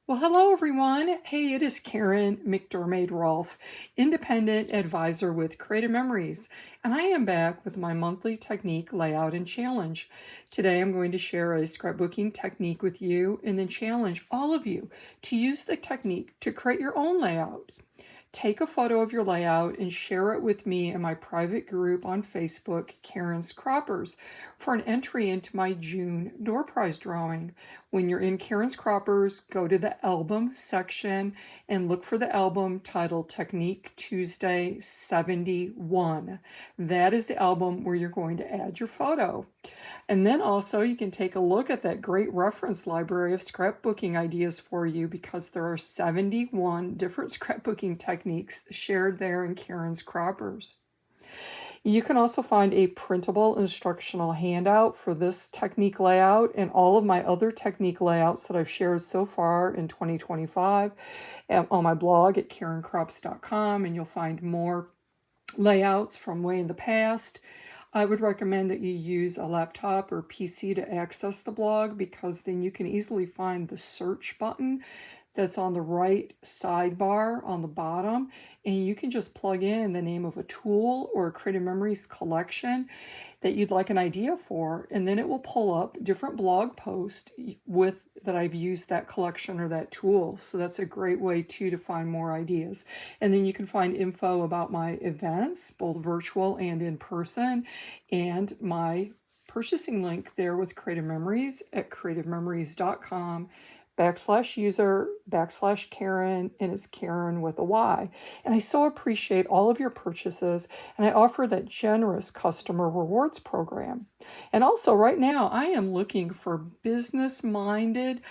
Well, hello everyone. Hey, it is Karen McDermott Rolfe, independent advisor with Creative Memories, and I am back with my monthly technique layout and challenge. Today I'm going to share a scrapbooking technique with you and then challenge all of you to use the technique to create your own layout. Take a photo of your layout and share it with me in my private group on Facebook, Karen's Croppers, for an entry into my June door prize drawing. When you're in Karen's Croppers, go to the album section and look for the album titled Technique Tuesday 71. That is the album where you're going to add your photo. And then also you can take a look at that great reference library of scrapbooking ideas for you, because there are 71 different scrapbooking techniques shared there in Karen's Croppers. You can also find a printable instructional handout for this technique layout and all of my other technique layouts that I've shared so far in 2025 on my blog at karencrops.com, and you'll find more layouts from way in the past. I would recommend that you use a laptop or PC to access the blog, because then you can easily find the search button that's on the right sidebar on the bottom, and you can just plug in the name of a tool or a Creative Memories collection that you'd like an idea for, and then it will pull up different blog posts with that I've used that collection or that tool. So that's a great way too to find more ideas. And then you can find info about my events, both virtual and in person, and my purchasing link there with Creative Memories at creativememories.com/user/Karen, and it's Karen with a Y. And I so appreciate all of your purchases, and I offer that generous customer rewards program. And also right now I am looking for business-minded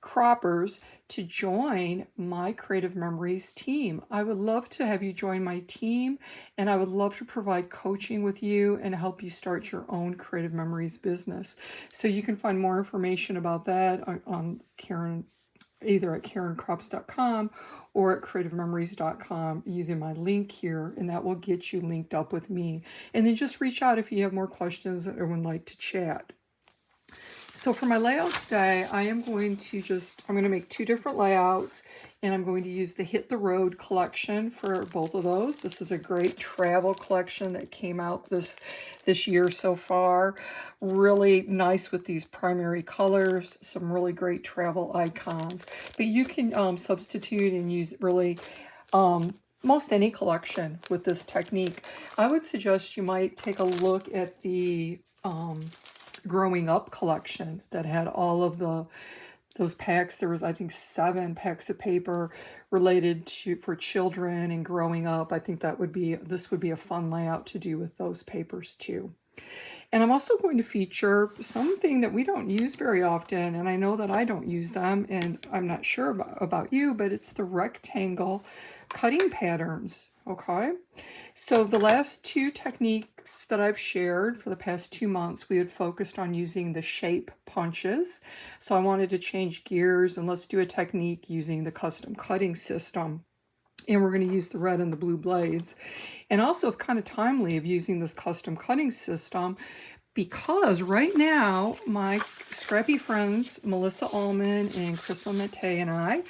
croppers to join my Creative Memories team. I would love to have you join my team, and I would love to provide coaching with you and help you start your own Creative Memories business. So you can find more information about that on Karen, either at karencrops.com or at creativememories.com using my link here, and that will get you linked up with me. And then just reach out if you have more questions or would like to chat. So for my layout today, I'm going to make two different layouts, and I'm going to use the Hit the Road collection for both of those. This is a great travel collection that came out this year so far. Really nice with these primary colors, some really great travel icons. But you can substitute and use really most any collection with this technique. I would suggest you might take a look at the Growing Up collection that had all of those packs. There was, I think, 7 packs of paper related to for children and growing up. I think this would be a fun layout to do with those papers too. And I'm also going to feature something that we don't use very often, and I know that I don't use them, and I'm not sure about you, but it's the rectangle cutting patterns. Okay, so the last 2 techniques that I've shared for the past 2 months, we had focused on using the shape punches. So I wanted to change gears, and let's do a technique using the custom cutting system. And we're going to use the red and the blue blades. And also it's kind of timely of using this custom cutting system, because right now my scrappy friends Melissa Allman and Crystal Mate and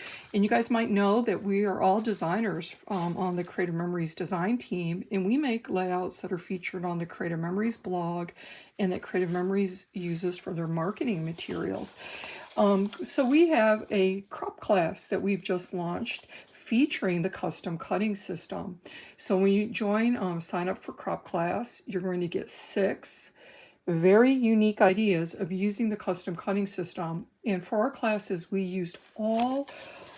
you guys might know that we are all designers on the Creative Memories design team, and we make layouts that are featured on the Creative Memories blog and that Creative Memories uses for their marketing materials. So we have a crop class that we've just launched featuring the custom cutting system. So when you sign up for crop class, you're going to get 6 very unique ideas of using the custom cutting system. And for our classes, we used all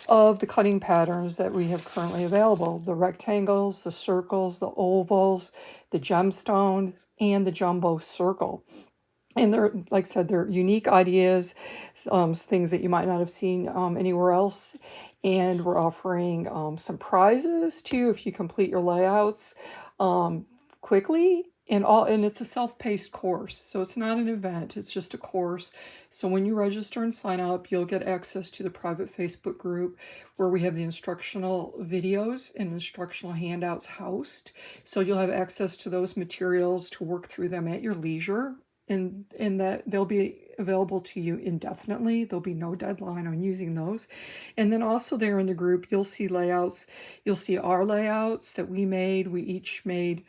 of the cutting patterns that we have currently available: the rectangles, the circles, the ovals, the gemstones, and the jumbo circle. And they're, like I said, they're unique ideas, things that you might not have seen anywhere else. And we're offering some prizes too if you complete your layouts quickly. And it's a self-paced course, so it's not an event, it's just a course. So when you register and sign up, you'll get access to the private Facebook group where we have the instructional videos and instructional handouts housed. So you'll have access to those materials to work through them at your leisure. and that they'll be available to you indefinitely. There'll be no deadline on using those. And then also there in the group, you'll see layouts. You'll see our layouts that we made. We each made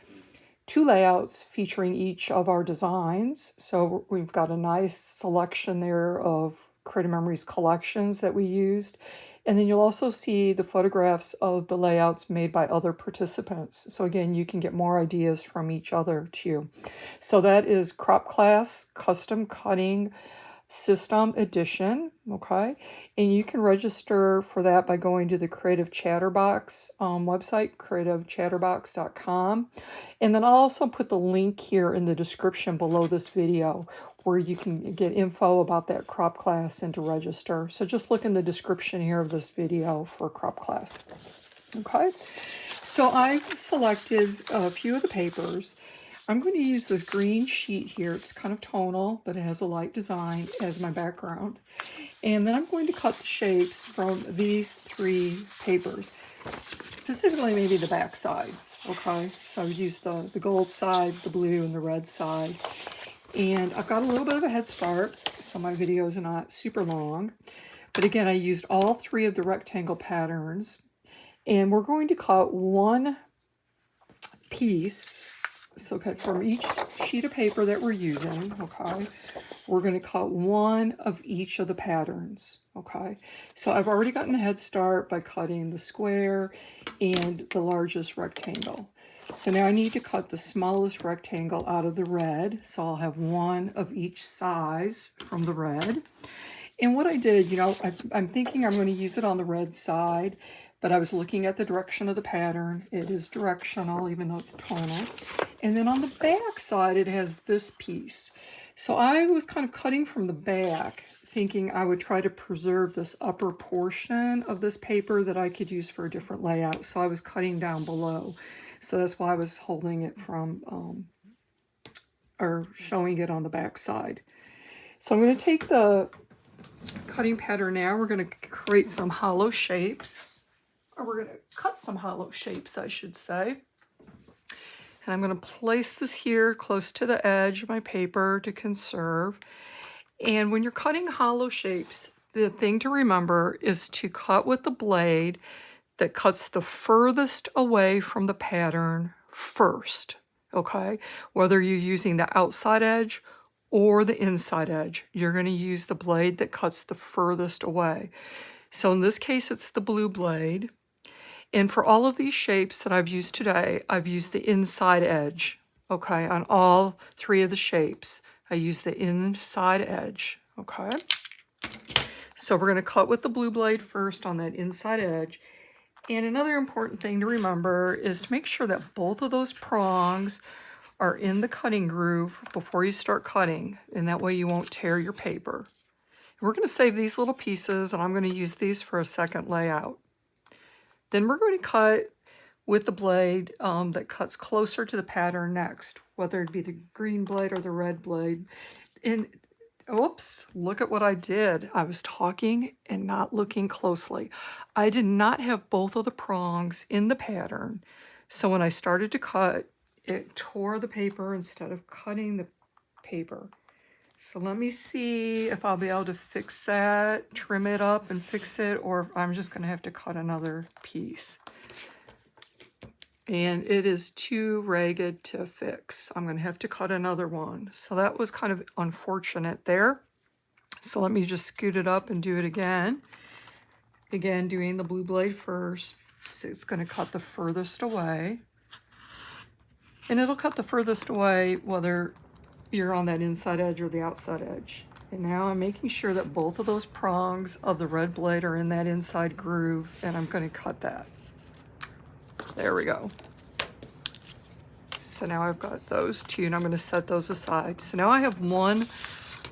2 layouts featuring each of our designs. So we've got a nice selection there of Creative Memories collections that we used. And then you'll also see the photographs of the layouts made by other participants. So again, you can get more ideas from each other too. So that is Crop Class Custom Cutting System Edition, okay? And you can register for that by going to the Creative Chatterbox website, creativechatterbox.com. And then I'll also put the link here in the description below this video where you can get info about that crop class and to register. So just look in the description here of this video for crop class. Okay, so I selected a few of the papers. I'm going to use this green sheet here. It's kind of tonal, but it has a light design as my background. And then I'm going to cut the shapes from these 3 papers, specifically maybe the back sides, okay? So I would use the gold side, the blue, and the red side. And I've got a little bit of a head start, so my videos are not super long. But again, I used all 3 of the rectangle patterns. And we're going to cut 1 piece. So from each sheet of paper that we're using, okay, we're going to cut 1 of each of the patterns, okay? So I've already gotten a head start by cutting the square and the largest rectangle. So now I need to cut the smallest rectangle out of the red. So I'll have 1 of each size from the red. And what I did, you know, I'm thinking I'm going to use it on the red side, but I was looking at the direction of the pattern. It is directional, even though it's tonal. And then on the back side, it has this piece. So I was kind of cutting from the back, thinking I would try to preserve this upper portion of this paper that I could use for a different layout. So I was cutting down below. So that's why I was holding it from, or showing it on the back side. So I'm going to take the cutting pattern now. We're going to create some hollow shapes, or we're going to cut some hollow shapes, I should say. And I'm going to place this here close to the edge of my paper to conserve. And when you're cutting hollow shapes, the thing to remember is to cut with the blade that cuts the furthest away from the pattern first, okay? Whether you're using the outside edge or the inside edge, you're going to use the blade that cuts the furthest away. So in this case, it's the blue blade. And for all of these shapes that I've used today, I've used the inside edge, okay? On all 3 of the shapes, I use the inside edge, okay? So we're going to cut with the blue blade first on that inside edge. And another important thing to remember is to make sure that both of those prongs are in the cutting groove before you start cutting, and that way you won't tear your paper. We're going to save these little pieces, and I'm going to use these for a second layout. Then we're going to cut with the blade that cuts closer to the pattern next, whether it be the green blade or the red blade. And oops, look at what I did. I was talking and not looking closely. I did not have both of the prongs in the pattern. So when I started to cut, it tore the paper instead of cutting the paper. So let me see if I'll be able to fix that, trim it up and fix it, or if I'm just going to have to cut another piece. And it is too ragged to fix. I'm going to have to cut another one. So that was kind of unfortunate there. So let me just scoot it up and do it again. Again, doing the blue blade first. So it's going to cut the furthest away. And it'll cut the furthest away whether you're on that inside edge or the outside edge. And now I'm making sure that both of those prongs of the red blade are in that inside groove, and I'm going to cut that. There we go. So now I've got those 2, and I'm going to set those aside. So now I have 1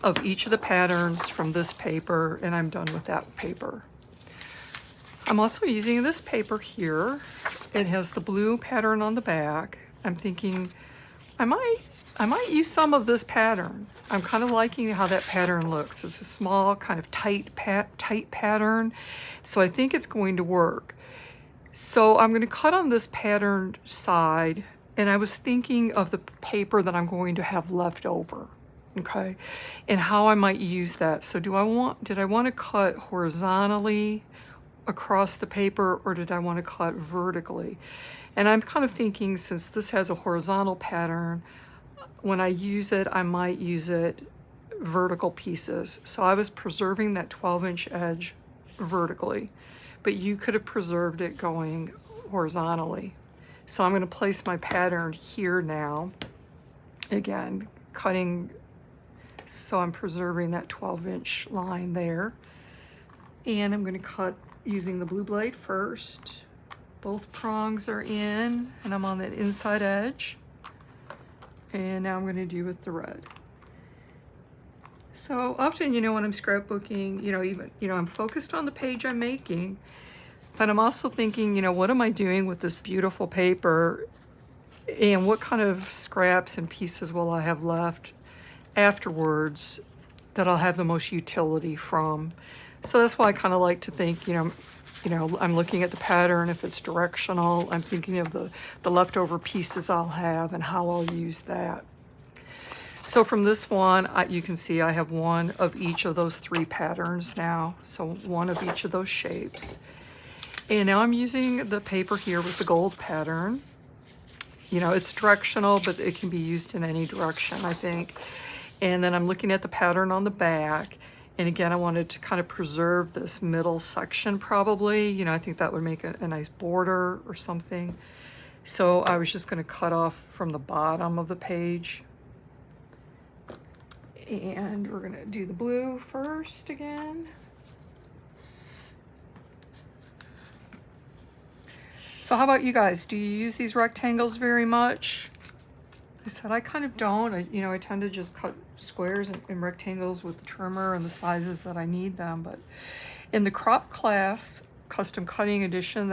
of each of the patterns from this paper, and I'm done with that paper. I'm also using this paper here. It has the blue pattern on the back. I'm thinking I might use some of this pattern. I'm kind of liking how that pattern looks. It's a small, kind of tight pattern. So I think it's going to work. So I'm going to cut on this pattern side, and I was thinking of the paper that I'm going to have left over. Okay, and how I might use that. So did I want to cut horizontally across the paper, or did I want to cut vertically? And I'm kind of thinking, since this has a horizontal pattern, when I use it, I might use it vertical pieces. So I was preserving that 12-inch edge vertically, but you could have preserved it going horizontally. So I'm going to place my pattern here now. Again, cutting, so I'm preserving that 12-inch line there. And I'm going to cut using the blue blade first. Both prongs are in, and I'm on that inside edge. And now I'm going to do with the red. So often, when I'm scrapbooking, I'm focused on the page I'm making, but I'm also thinking, what am I doing with this beautiful paper, and what kind of scraps and pieces will I have left afterwards that I'll have the most utility from. So that's why I kind of like to think, I'm looking at the pattern. If it's directional, I'm thinking of the leftover pieces I'll have and how I'll use that. So from this one, you can see I have one of each of those 3 patterns now. So one of each of those shapes. And now I'm using the paper here with the gold pattern. It's directional, but it can be used in any direction, I think. And then I'm looking at the pattern on the back. And again, I wanted to kind of preserve this middle section probably. I think that would make a nice border or something. So I was just going to cut off from the bottom of the page. And we're going to do the blue first again. So how about you guys? Do you use these rectangles very much? I said I kind of don't. I tend to just cut squares and rectangles with the trimmer and the sizes that I need them. But in the crop class, custom cutting edition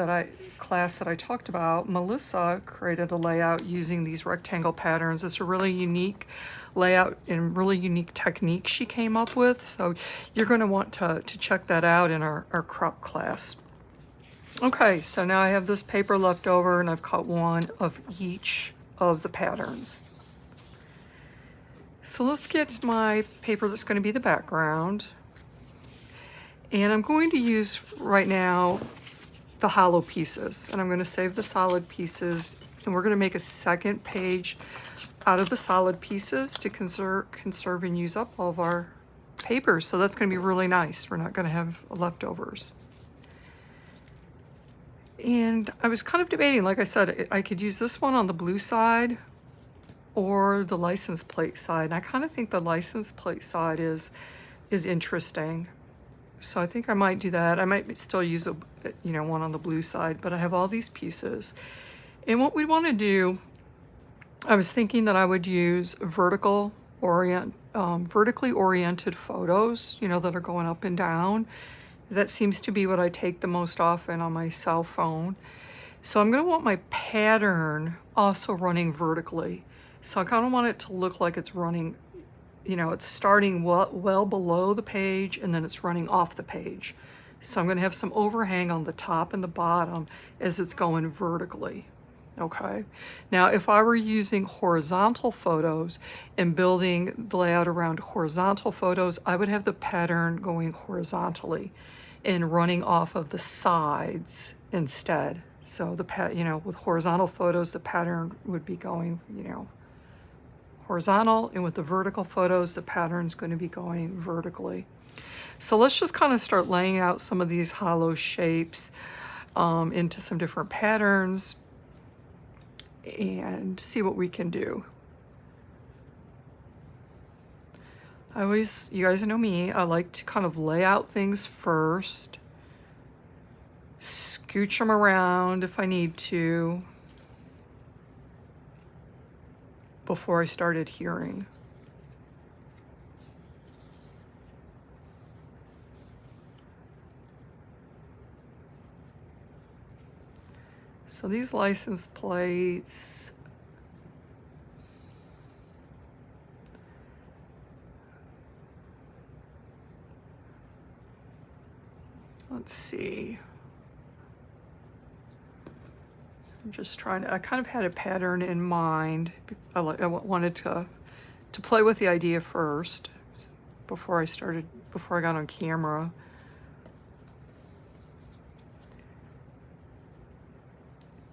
class that I talked about, Melissa created a layout using these rectangle patterns. It's a really unique layout and really unique technique she came up with. So you're going to want to check that out in our crop class. Okay, so now I have this paper left over, and I've cut one of each of the patterns. So let's get my paper that's going to be the background. And I'm going to use right now the hollow pieces, and I'm going to save the solid pieces, and we're going to make a second page out of the solid pieces to conserve and use up all of our papers. So that's going to be really nice. We're not going to have leftovers. And I was kind of debating, like I said, I could use this one on the blue side or the license plate side. And I kind of think the license plate side is interesting. So I think I might do that. I might still use one on the blue side, but I have all these pieces. And what we want to do, I was thinking that I would use vertically oriented photos, that are going up and down. That seems to be what I take the most often on my cell phone. So I'm going to want my pattern also running vertically. So I kind of want it to look like it's running, it's starting well below the page, and then it's running off the page. So I'm going to have some overhang on the top and the bottom as it's going vertically. Okay. Now, if I were using horizontal photos and building the layout around horizontal photos, I would have the pattern going horizontally and running off of the sides instead. So with horizontal photos, the pattern would be going, horizontal, and with the vertical photos, the pattern's going to be going vertically. So let's just kind of start laying out some of these hollow shapes into some different patterns and see what we can do. You guys know me, I like to kind of lay out things first, scooch them around if I need to, before I start adhering. So these license plates, let's see. I'm just trying to, I kind of had a pattern in mind. I wanted to to play with the idea first before I got on camera.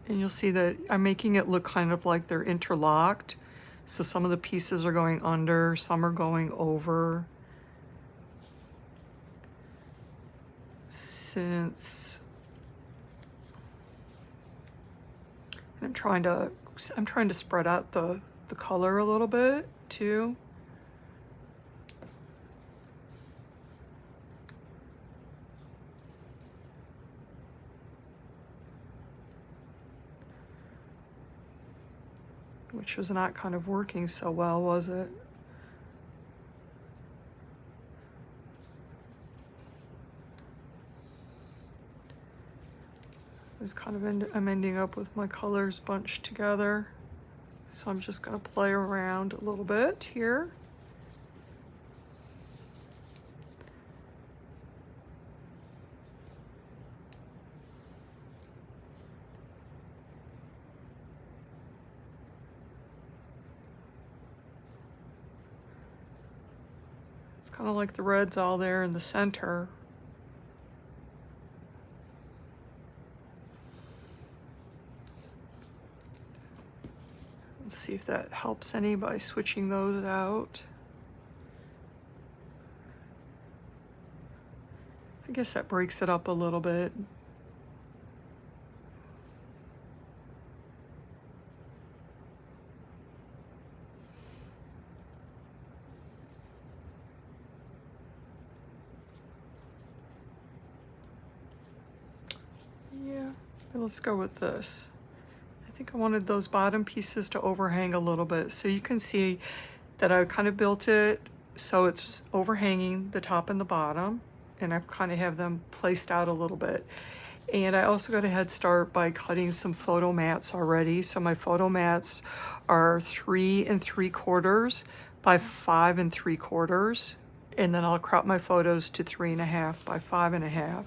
And you'll see that I'm making it look kind of like they're interlocked. So some of the pieces are going under, some are going over. Since I'm trying to spread out the color a little bit too. Which was not kind of working so well, was it? I'm ending up with my colors bunched together. So I'm just going to play around a little bit here. It's kind of like the red's all there in the center. Let's see if that helps any by switching those out. I guess that breaks it up a little bit. Yeah, let's go with this. I think I wanted those bottom pieces to overhang a little bit. So you can see that I kind of built it so it's overhanging the top and the bottom. And I've kind of have them placed out a little bit. And I also got a head start by cutting some photo mats already. So my photo mats are 3 3/4 by 5 3/4. And then I'll crop my photos to 3.5 by 5.5.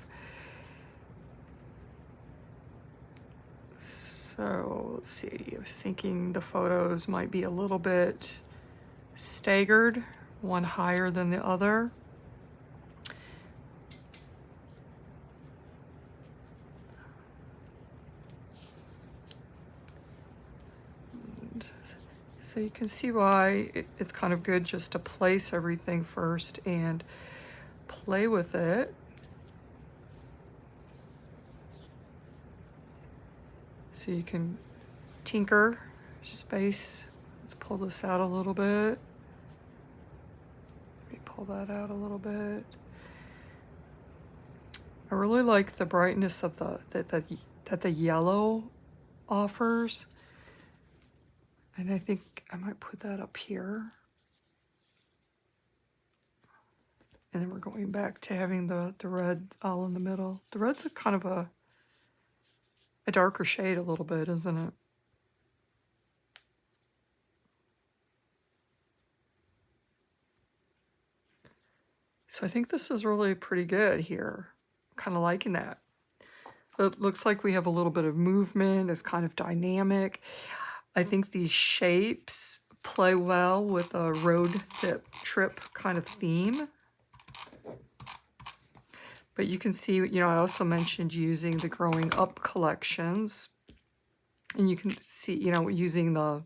So let's see, I was thinking the photos might be a little bit staggered, one higher than the other. And so you can see why it's kind of good just to place everything first and play with it. So you can tinker space. Let's pull this out a little bit. Let me pull that out a little bit. I really like the brightness of that the yellow offers. And I think I might put that up here. And then we're going back to having the red all in the middle. The red's a kind of a darker shade a little bit, isn't it? So I think this is really pretty good here. Kind of liking that. It looks like we have a little bit of movement. It's kind of dynamic. I think these shapes play well with a road trip kind of theme. But you can see, I also mentioned using the growing up collections. And you can see, using the,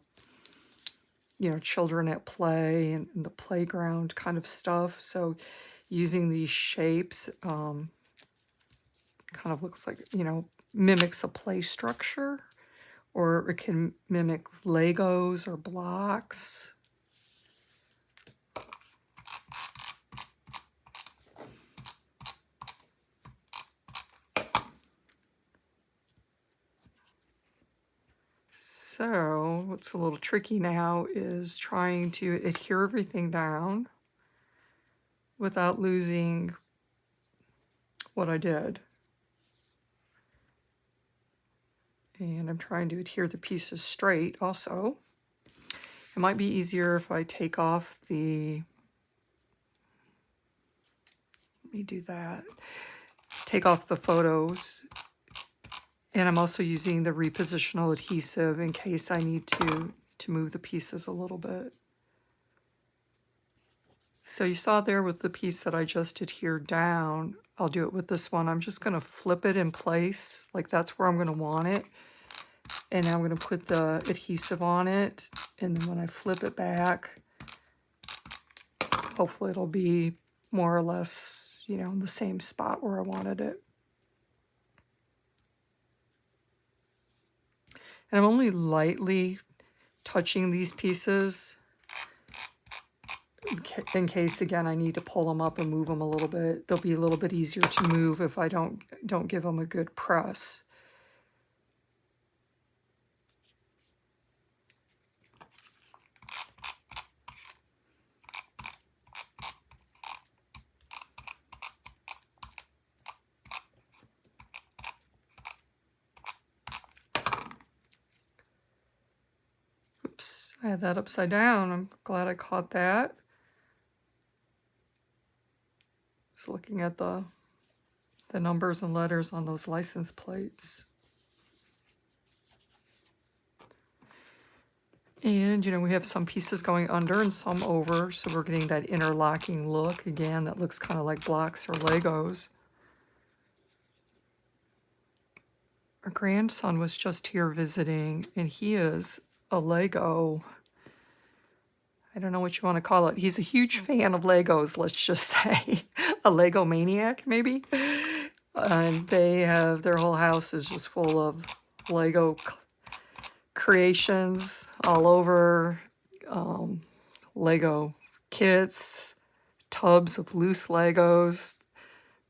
children at play and the playground kind of stuff. So using these shapes kind of looks like, mimics a play structure. Or it can mimic Legos or blocks. So what's a little tricky now is trying to adhere everything down without losing what I did. And I'm trying to adhere the pieces straight also. It might be easier if I take off the, let me do that, take off the photos. And I'm also using the repositional adhesive in case I need to move the pieces a little bit. So you saw there with the piece that I just adhered down, I'll do it with this one. I'm just going to flip it in place, like that's where I'm going to want it. And now I'm going to put the adhesive on it. And then when I flip it back, hopefully it'll be more or less, you know, in the same spot where I wanted it. And I'm only lightly touching these pieces in case, again, I need to pull them up and move them a little bit. They'll be a little bit easier to move if I don't give them a good press. Oops, I had that upside down. I'm glad I caught that. Just looking at the numbers and letters on those license plates. And, you know, we have some pieces going under and some over, so we're getting that interlocking look again that looks kind of like blocks or Legos. Our grandson was just here visiting, and he is a Lego, I don't know what you want to call it. He's a huge fan of Legos, let's just say. A Lego maniac, maybe. And they have, their whole house is just full of Lego creations all over. Lego kits, tubs of loose Legos.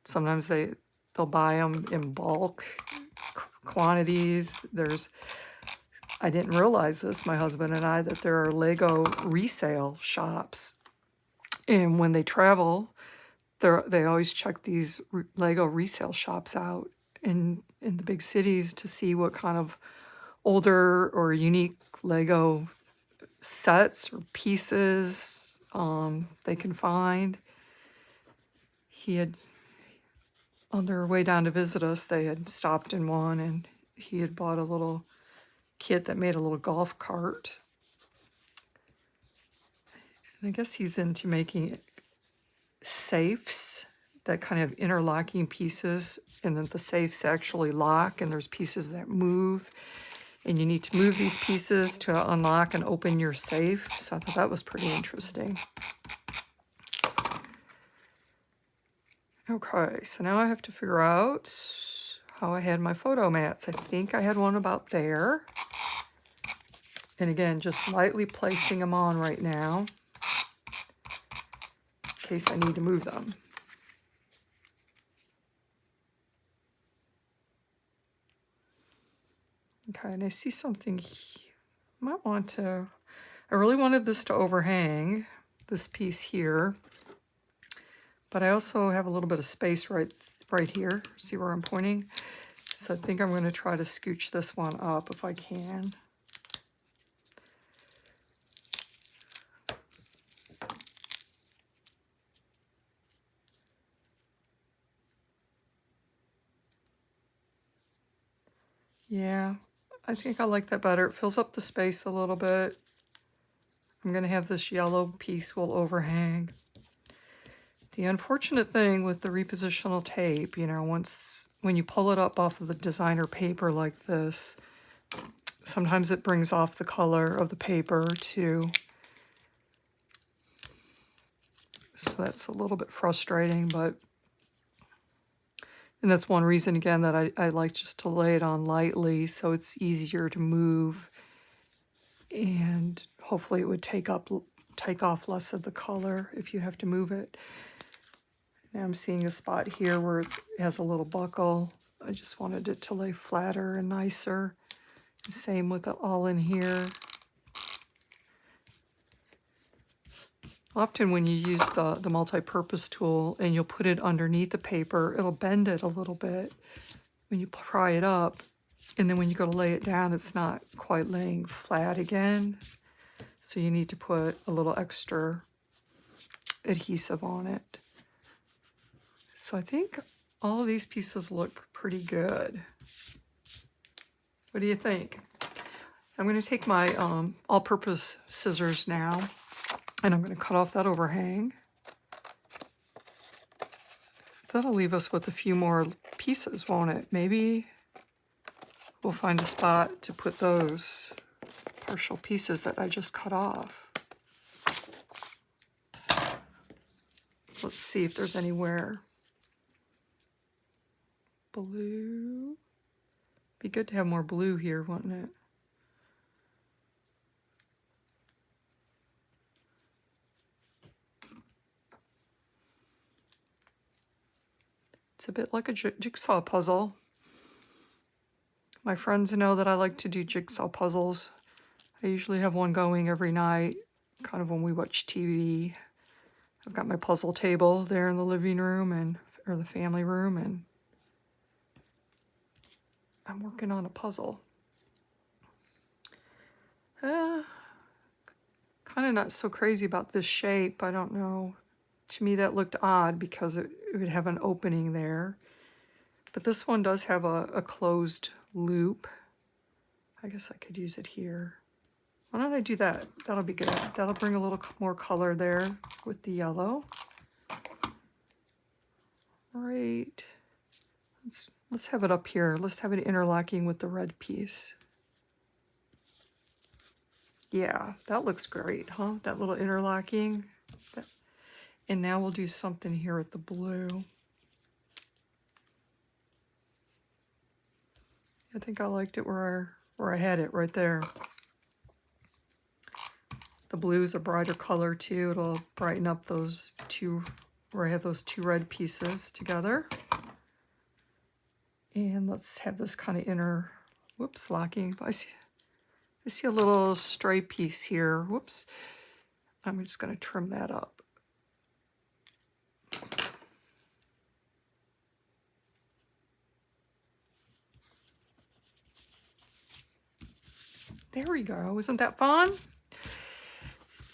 Sometimes they'll buy them in bulk quantities. I didn't realize this, my husband and I, that there are Lego resale shops. And when they travel, they always check these Lego resale shops out in the big cities to see what kind of older or unique Lego sets or pieces they can find. On their way down to visit us, they had stopped in one, and he had bought a little kit that made a little golf cart. And I guess he's into making safes that kind of interlocking pieces, and then the safes actually lock, and there's pieces that move, and you need to move these pieces to unlock and open your safe. So I thought that was pretty interesting. Okay, so now I have to figure out how I had my photo mats. I think I had one about there. And again, just lightly placing them on right now in case I need to move them. Okay, and I see something I really wanted this to overhang this piece here, but I also have a little bit of space right here. See where I'm pointing? So I think I'm going to try to scooch this one up if I can. Yeah, I think I like that better. It fills up the space a little bit. I'm going to have this yellow piece will overhang. The unfortunate thing with the repositional tape, you know, when you pull it up off of the designer paper like this, sometimes it brings off the color of the paper too. So that's a little bit frustrating, and that's one reason, again, that I like just to lay it on lightly so it's easier to move, and hopefully it would take off less of the color if you have to move it. Now I'm seeing a spot here where it has a little buckle. I just wanted it to lay flatter and nicer. Same with it all in here. Often when you use the multi-purpose tool and you'll put it underneath the paper, it'll bend it a little bit when you pry it up. And then when you go to lay it down, it's not quite laying flat again. So you need to put a little extra adhesive on it. So I think all of these pieces look pretty good. What do you think? I'm going to take my all-purpose scissors now, and I'm going to cut off that overhang. that'll leave us with a few more pieces, won't it? Maybe we'll find a spot to put those partial pieces that I just cut off. Let's see if there's anywhere. Blue. Be good to have more blue here, wouldn't it? It's a bit like a jigsaw puzzle. My friends know that I like to do jigsaw puzzles. I usually have one going every night, kind of when we watch TV. I've got my puzzle table there in the living room or the family room, and I'm working on a puzzle. Kind of not so crazy about this shape. I don't know. To me, that looked odd because it would have an opening there. But this one does have a closed loop. I guess I could use it here. Why don't I do that? That'll be good. That'll bring a little more color there with the yellow. All right. Let's have it up here. Let's have it interlocking with the red piece. Yeah, that looks great, huh? That little interlocking. And now we'll do something here with the blue. I think I liked it where I had it right there. The blue is a brighter color too. It'll brighten up those two, where I have those two red pieces together. And let's have this kind of locking. I see a little stray piece here. Whoops. I'm just going to trim that up. There we go. Isn't that fun?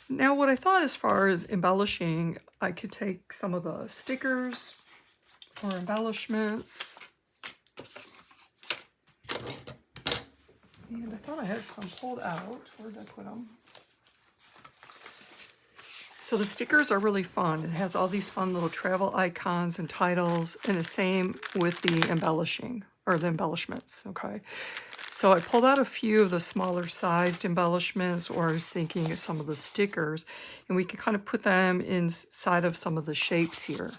Now, what I thought as far as embellishing, I could take some of the stickers or embellishments. And I thought I had some pulled out. Where did I put them? So the stickers are really fun. It has all these fun little travel icons and titles, and the same with the embellishing, or the embellishments, okay? So I pulled out a few of the smaller sized embellishments, or I was thinking of some of the stickers, and we can kind of put them inside of some of the shapes here.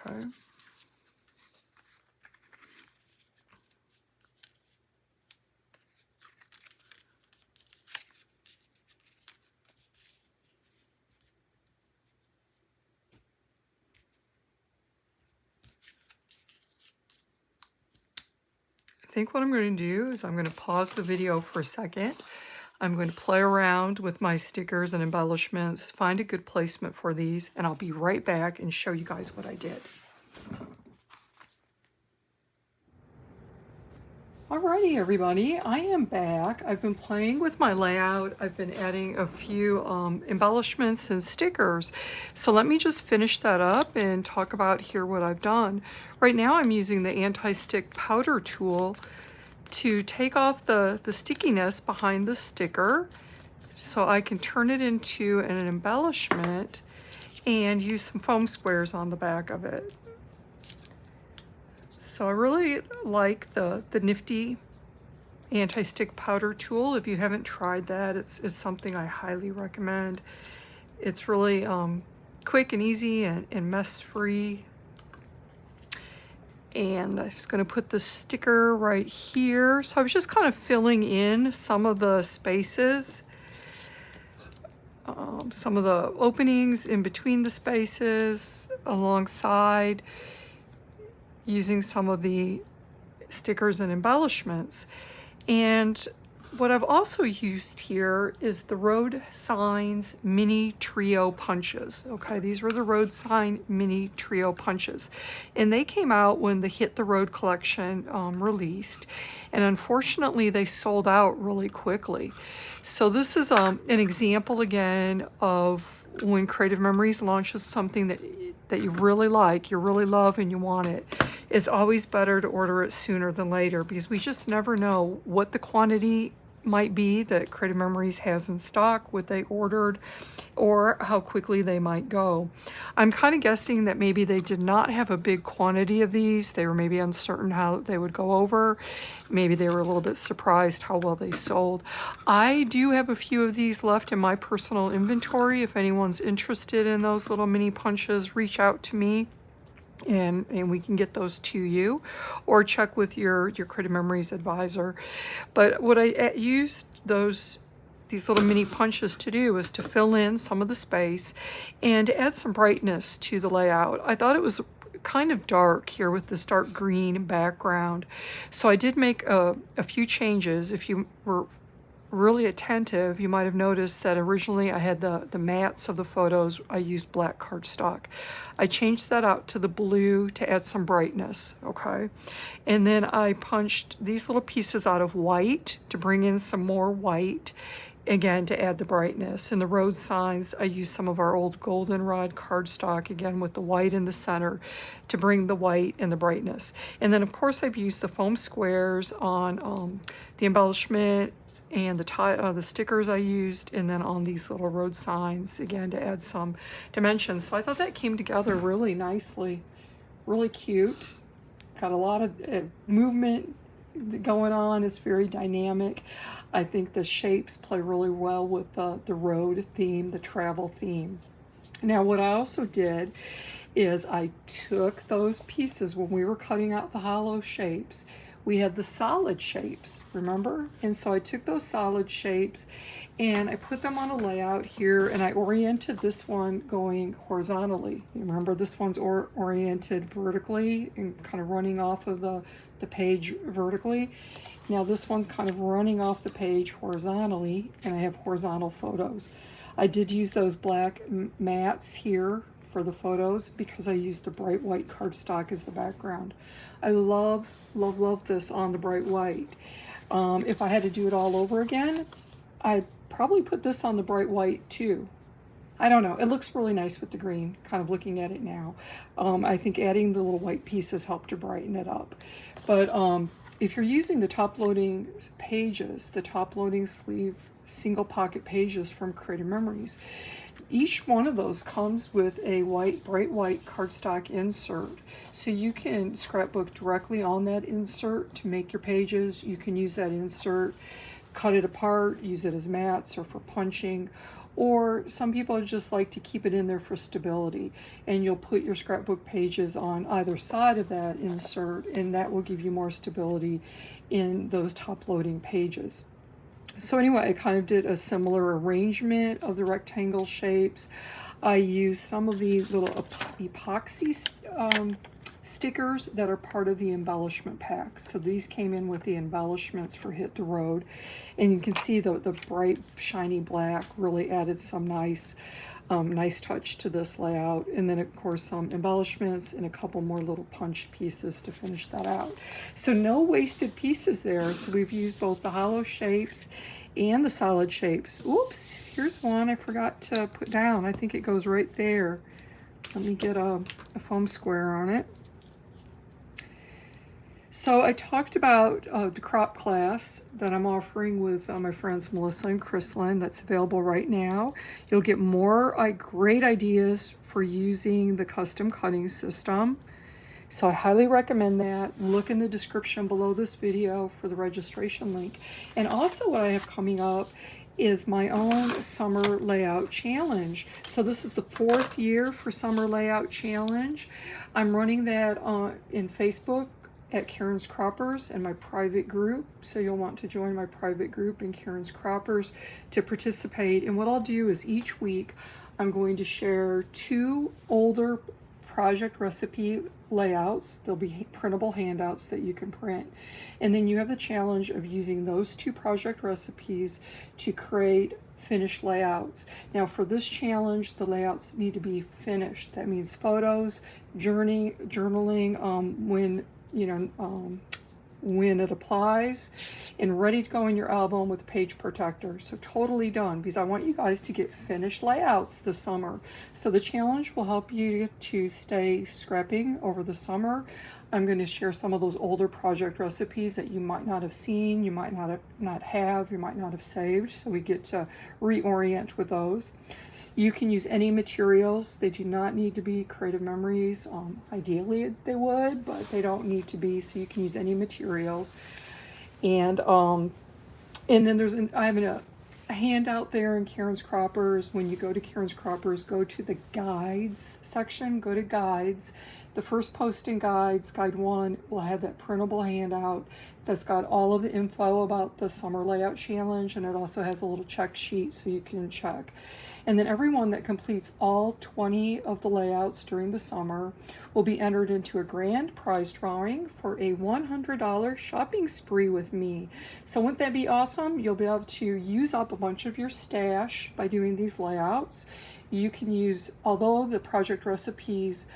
Okay. I think what I'm going to do is I'm going to pause the video for a second. I'm going to play around with my stickers and embellishments, find a good placement for these, and I'll be right back and show you guys what I did. Alrighty, everybody, I am back. I've been playing with my layout. I've been adding a few embellishments and stickers. So let me just finish that up and talk about here what I've done. Right now I'm using the anti-stick powder tool to take off the stickiness behind the sticker so I can turn it into an embellishment and use some foam squares on the back of it. So I really like the nifty anti-stick powder tool. If you haven't tried that, it's something I highly recommend. It's really quick and easy and mess-free. And I'm just going to put the sticker right here. So I was just kind of filling in some of the spaces, some of the openings in between the spaces alongside, using some of the stickers and embellishments. And what I've also used here is the Road Signs Mini Trio Punches. Okay, these were the Road Sign Mini Trio Punches. And they came out when the Hit the Road collection released. And unfortunately, they sold out really quickly. So this is an example again of when Creative Memories launches something that you really like, you really love, and you want it. It's always better to order it sooner than later because we just never know what the quantity might be that Creative Memories has in stock, what they ordered, or how quickly they might go. I'm kind of guessing that maybe they did not have a big quantity of these. They were maybe uncertain how they would go over. Maybe they were a little bit surprised how well they sold. I do have a few of these left in my personal inventory. If anyone's interested in those little mini punches, reach out to me. And we can get those to you, or check with your Creative Memories advisor. But what I used these little mini punches to do is to fill in some of the space and to add some brightness to the layout. I thought it was kind of dark here with this dark green background, so I did make a few changes. If you were really attentive, you might have noticed that originally I had the mats of the photos, I used black cardstock. I changed that out to the blue to add some brightness, okay? And then I punched these little pieces out of white to bring in some more white, again, to add the brightness. In the road signs, I used some of our old goldenrod cardstock, again, with the white in the center to bring the white and the brightness. And then, of course, I've used the foam squares on the embellishments and the stickers I used, and then on these little road signs, again, to add some dimensions. So I thought that came together really nicely, really cute. Got a lot of movement going on. It's very dynamic. I think the shapes play really well with the road theme, the travel theme. Now, what I also did is I took those pieces when we were cutting out the hollow shapes. We had the solid shapes, remember? And so I took those solid shapes and I put them on a layout here, and I oriented this one going horizontally. You remember this one's oriented vertically and kind of running off of the page vertically. Now this one's kind of running off the page horizontally, and I have horizontal photos. I did use those black mats here for the photos because I used the bright white cardstock as the background. I love, love, love this on the bright white. If I had to do it all over again, I'd probably put this on the bright white too. I don't know, it looks really nice with the green, kind of looking at it now. I think adding the little white pieces helped to brighten it up. But if you're using the top loading pages, the top loading sleeve single pocket pages from Creative Memories, each one of those comes with a bright white cardstock insert. So you can scrapbook directly on that insert to make your pages. You can use that insert, cut it apart, use it as mats or for punching. Or some people just like to keep it in there for stability, and you'll put your scrapbook pages on either side of that insert, and that will give you more stability in those top loading pages. So anyway, I kind of did a similar arrangement of the rectangle shapes. I used some of the little epoxy stickers that are part of the embellishment pack. So these came in with the embellishments for Hit the Road, and you can see the bright shiny black really added some nice touch to this layout. And then of course some embellishments and a couple more little punch pieces to finish that out. So no wasted pieces there. So we've used both the hollow shapes and the solid shapes. Oops, here's one I forgot to put down. I think it goes right there. Let me get a foam square on it. So I talked about the crop class that I'm offering with my friends Melissa and Chrislyn. That's available right now. You'll get more great ideas for using the custom cutting system. So I highly recommend that. Look in the description below this video for the registration link. And also what I have coming up is my own summer layout challenge. So this is the 4th year for summer layout challenge. I'm running that in Facebook at Karen's Croppers and my private group. So you'll want to join my private group in Karen's Croppers to participate. And what I'll do is each week I'm going to share 2 older project recipe layouts. There'll be printable handouts that you can print. And then you have the challenge of using those 2 project recipes to create finished layouts. Now for this challenge, the layouts need to be finished. That means photos, journaling, when when it applies, and ready to go in your album with page protector. So totally done, because I want you guys to get finished layouts this summer. So the challenge will help you to stay scrapping over the summer. I'm going to share some of those older project recipes that you might not have seen, you might not have, you might not have saved. So we get to reorient with those. You can use any materials. They do not need to be Creative Memories. Ideally they would, but they don't need to be, so you can use any materials. And then I have a handout there in Karen's Croppers. When you go to Karen's Croppers, go to the guides section, go to guides. The first post in guides, guide 1, will have that printable handout that's got all of the info about the summer layout challenge, and it also has a little check sheet so you can check. And then everyone that completes all 20 of the layouts during the summer will be entered into a grand prize drawing for a $100 shopping spree with me. So wouldn't that be awesome? You'll be able to use up a bunch of your stash by doing these layouts. You can use, although the project recipes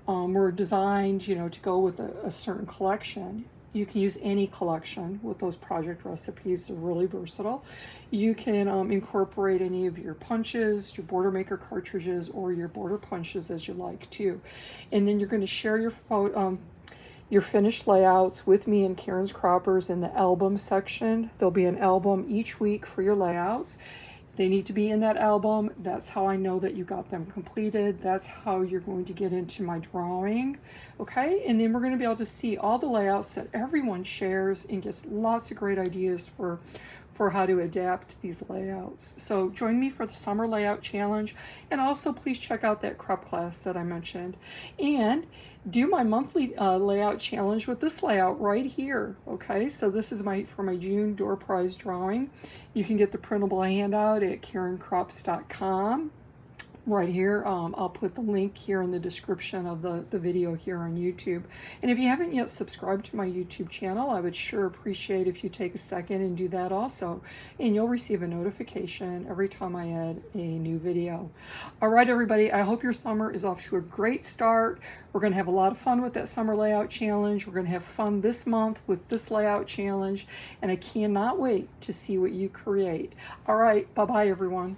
were designed, to go with a certain collection, you can use any collection with those project recipes. They're really versatile. You can incorporate any of your punches, your border maker cartridges, or your border punches as you like too. And then you're going to share your finished layouts with me in Karen's Croppers in the album section. There'll be an album each week for your layouts. They need to be in that album. That's how I know that you got them completed. That's how you're going to get into my drawing, okay? And then we're going to be able to see all the layouts that everyone shares and gets lots of great ideas for how to adapt these layouts. So join me for the Summer Layout Challenge, and also please check out that crop class that I mentioned. And do my monthly layout challenge with this layout right here, okay? So this is for my June door prize drawing. You can get the printable handout at karencrops.com. Right here, I'll put the link here in the description of the video here on YouTube. And if you haven't yet subscribed to my YouTube channel, I would sure appreciate if you take a second and do that also. And you'll receive a notification every time I add a new video. All right, everybody, I hope your summer is off to a great start. We're going to have a lot of fun with that summer layout challenge. We're going to have fun this month with this layout challenge. And I cannot wait to see what you create. All right, bye-bye, everyone.